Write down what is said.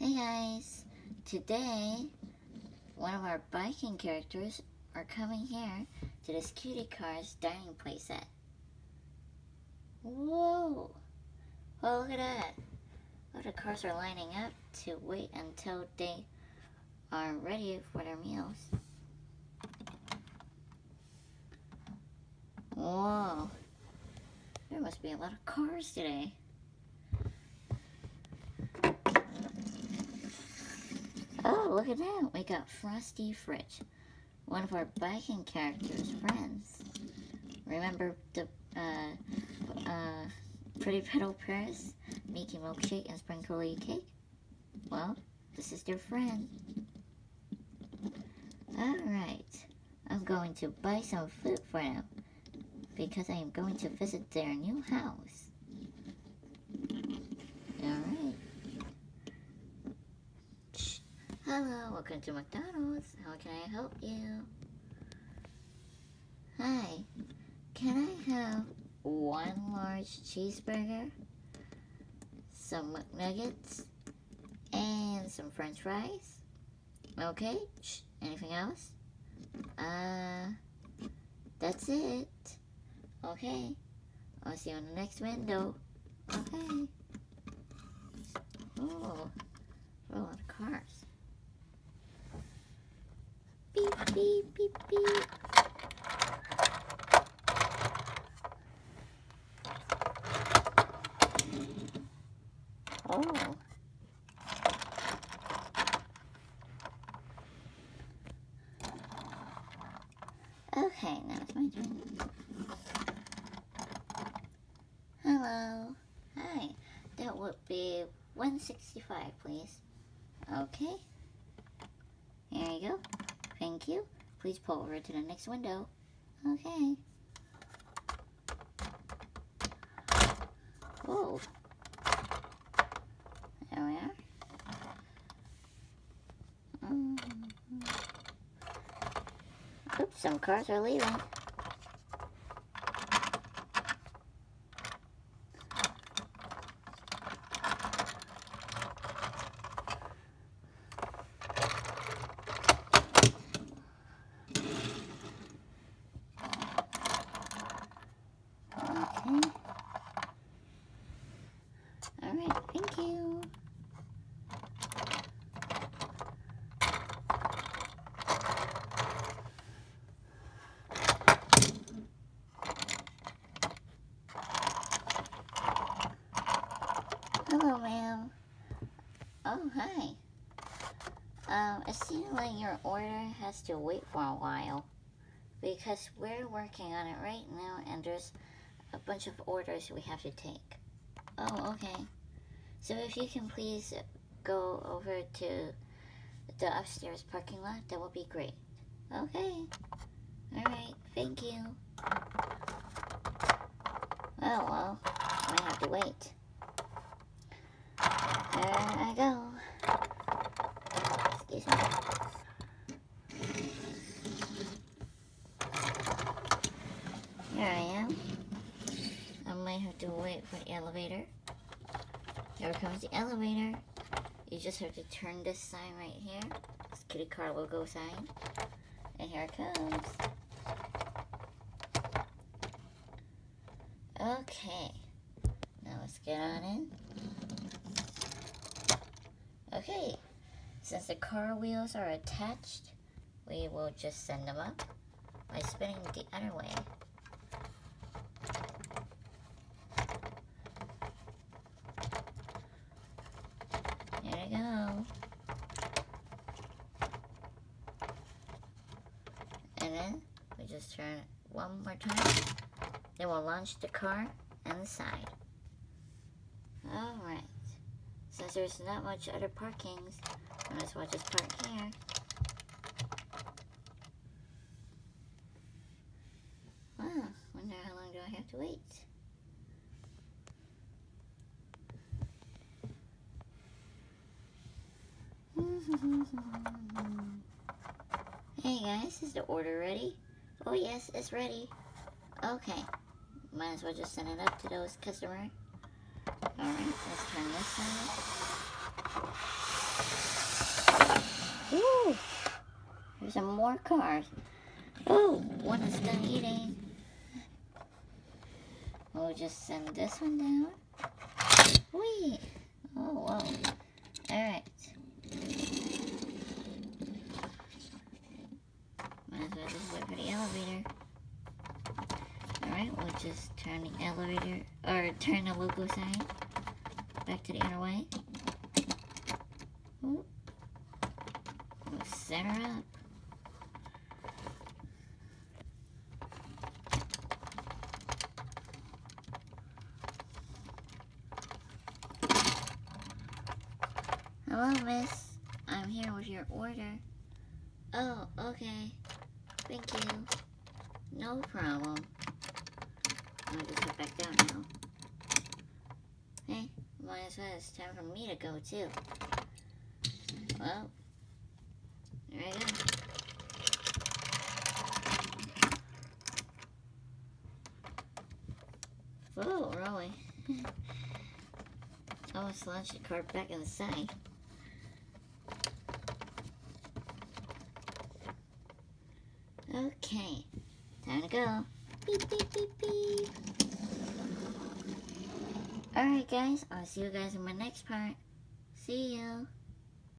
Hey guys, today one of our Buykin characters are coming here to this cutie car's dining playset. Whoa! Oh, look at that! Oh, the cars are lining up to wait until they are ready for their meals. Whoa! There must be a lot of cars today. Oh, look at that. We got Frosty Fridge, one of our Buykin characters' friends. Remember the Pretty Petal Press, Mickey Milkshake, and Sprinkly Cake? Well, this is their friend. Alright, I'm going to buy some food for them because I am going to visit their new house. Alright. Hello, welcome to McDonald's. How can I help you? Hi, can I have one large cheeseburger, some McNuggets, and some french fries? Okay, anything else? That's it. Okay, I'll see you on the next window. Okay. Oh, a lot of cars. Beep, beep, beep, beep. Oh. Okay, now it's my turn. Hello. Hi. That would be $1.65, please. Okay. Here you go. Thank you. Please pull over to the next window. Okay. Whoa. There we are. Oops, some cars are leaving. Alright, thank you. Hello, ma'am. Oh, hi. It seems like your order has to wait for a while because we're working on it right now and there's a bunch of orders we have to take. Oh, okay. So if you can please go over to the upstairs parking lot, that would be great. Okay. Alright, thank you. Oh, well, I have to wait. There I go. Excuse me. Here I am. I might have to wait for the elevator. Here comes the elevator. You just have to turn this sign right here. This kitty car logo sign. And here it comes. Okay. Now let's get on in. Okay. Since the car wheels are attached, we will just send them up by spinning the other way. There we go. And then we just turn it one more time. Then we'll launch the car and the side. Alright. Since there's not much other parkings, might as well just park here. Wow, wonder how long do I have to wait? Hey guys, is the order ready? Oh yes, it's ready. Okay, might as well just send it up to those customers. Alright, let's turn this side. some more cars. Oh, one is done eating. We'll just send this one down. Whee! Oh, whoa. Alright. Might as well just wait for the elevator. Alright, we'll just turn the elevator, or turn the logo sign back to the inner way. Ooh. We'll set her up. Hello, miss. I'm here with your order. Oh, okay. Thank you. No problem. I'll just head back down now. Hey, might as well. It's time for me to go, too. Well, there I go. Whoa, rolling. Almost launched the car back inside. Okay, time to go. Beep, beep, beep, beep. Alright guys, I'll see you guys in my next part. See you.